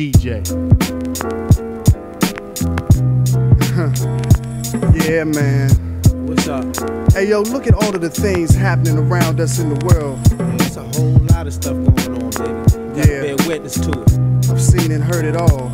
DJ. Yeah, man. What's up? Hey, yo, look at all of the things happening around us in the world. There's a whole lot of stuff going on, baby. Yeah. Bear witness to it. I've seen and heard it all.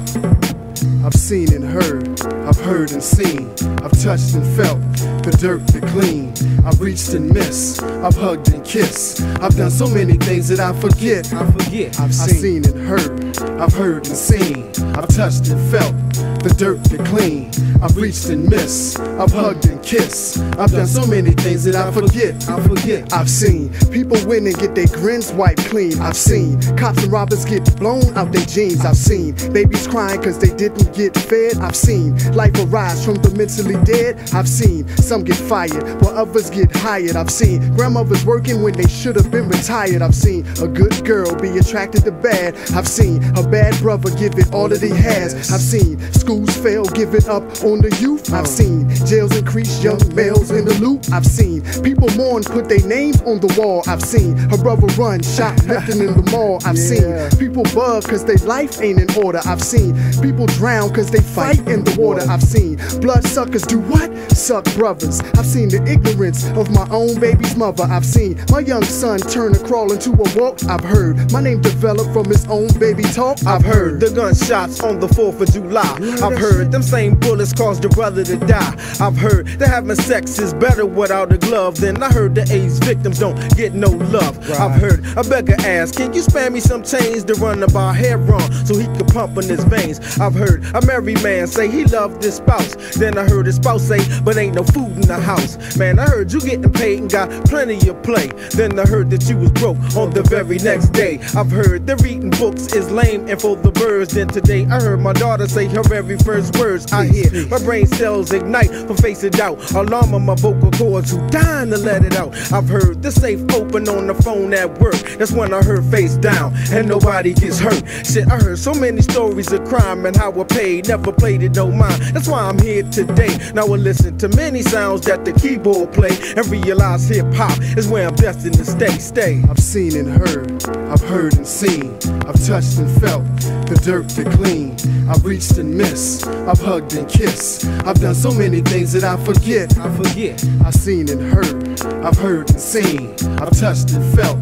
I've seen and heard, I've heard and seen, I've touched and felt the dirt, the clean. I've reached and missed, I've hugged and kissed. I've done so many things that I forget. I've seen and heard, I've heard and seen, I've touched and felt the dirt, the clean. I've reached and missed, I've hugged and kissed. I've done so many things that I forget. I've seen people win and get their grins wiped clean. I've seen cops and robbers get blown out their jeans. I've seen babies crying cause they didn't get fed. I've seen life arise from the mentally dead. I've seen some get fired while others get hired. I've seen grandmothers working when they should have been retired. I've seen a good girl be attracted to bad. I've seen a bad brother give it all that he has. I've seen schools fail, giving up on the youth. I've seen jails increase, young males in the loop. I've seen people mourn, put their names on the wall. I've seen her brother run, shoplifting in the mall. I've seen people bug cause their life ain't in order. I've seen people drown cause they fight in the water. I've seen bloodsuckers do what? Suck brothers. I've seen the ignorance of my own baby's mother. I've seen my young son turn and crawl into a walk. I've heard my name develop from his own baby talk. I've heard the gunshots on the 4th of July. I've heard them same bullets caused your brother to die. I've heard that having sex is better without a glove. Then I heard the AIDS victims don't get no love. I've heard a beggar ask, can you spare me some change to run about heroin so he could pump in his veins? I've heard a married man say he loved his spouse. Then I heard his spouse say, but ain't no food in the house. Man, I heard you getting paid and got plenty of play. Then I heard that you was broke on the very next day. I've heard that reading books is lame and for the birds. Then today I heard my daughter say her very first words. I hear my brain cells ignite from facing doubt. Alarm on my vocal cords who dying to let it out. I've heard the safe open on the phone at work. That's when I heard face down and nobody gets hurt. Shit, I heard so many stories of crime and how I paid, never played it no mind. That's why I'm here today. Now I listen to many sounds that the keyboard play and realize hip hop is where I'm destined to stay. I've seen and heard, I've heard and seen, I've touched and felt the dirt, the clean. I've reached and missed, I've hugged and kissed. I've done so many things that I forget. I've seen and heard, I've heard and seen, I've touched and felt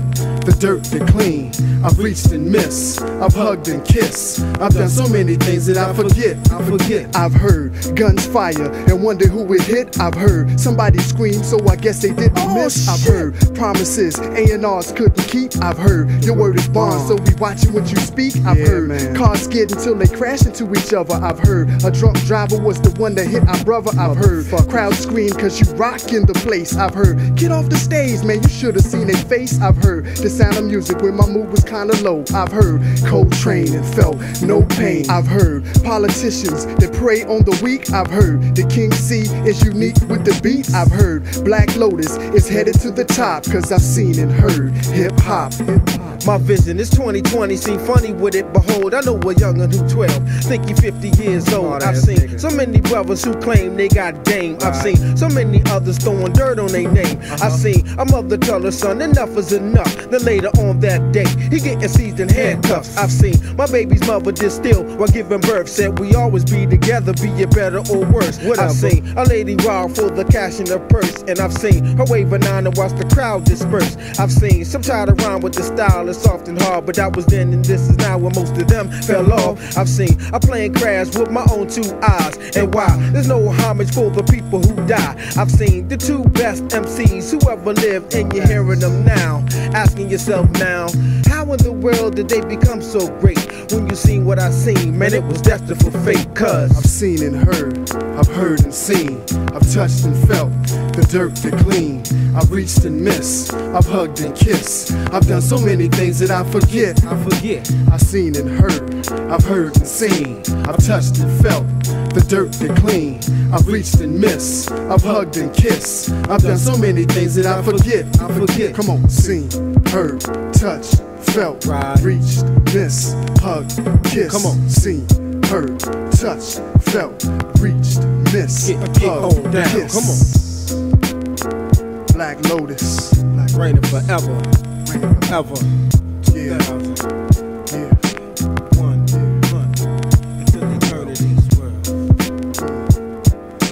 the dirt, the clean. I've reached and missed, I've hugged and kissed. I've done so many things that I forget. I've heard guns fire and wonder who it hit. I've heard somebody scream, so I guess they didn't miss. I've heard promises A&Rs couldn't keep. I've heard your word is bond, so be watching what you speak. I've heard cars skid until they crash into each other. I've heard a drunk driver was the one that hit our brother. I've heard crowds scream cause you rockin' the place. I've heard get off the stage, man, you should've seen their face. I've heard the sound of music when my mood was kinda low. I've heard Coltrane and felt no pain. I've heard politicians that prey on the weak. I've heard the King C is unique with the beats. I've heard Black Lotus is headed to the top cause I've seen and heard hip hop. My vision is 2020, seem funny with it. Behold, I know a young'un who 12, think he 50 years old. I've seen so many brothers who claim they got game. I've seen so many others throwing dirt on their name. I've seen a mother tell her son enough is enough. Then later on that day, he getting seized in handcuffs. I've seen my baby's mother distill while giving birth. Said we always be together, be it better or worse. I've seen a lady rob for the cash in her purse. And I've seen her wave a nine and watch the crowd disperse. I've seen some try to rhyme with the style is soft and hard, but that was then and this is now when most of them fell off. I've seen a plane crash with my own 2 eyes. And why? There's no homage for the people who die. I've seen the 2 best MCs who ever lived, and you're hearing them now. Asking yourself now, how in the world did they become so great? When you seen what I seen, man, it was destined for fate. Cause I've seen and heard, I've heard and seen, I've touched and felt the dirt, the clean. I've reached and missed, I've hugged and kissed. I've done so many things that I forget. I've seen and heard, I've heard and seen, I've touched and felt the dirt, the clean. I've reached and missed, I've hugged and kissed. I've done so many things that I forget. Come on, seen, heard, touched, felt, reached, missed, hugged, kissed. Come on, seen, heard, touched, felt, reached, missed, hugged, kissed. Come on. Black Lotus, Raining forever, ever. yeah.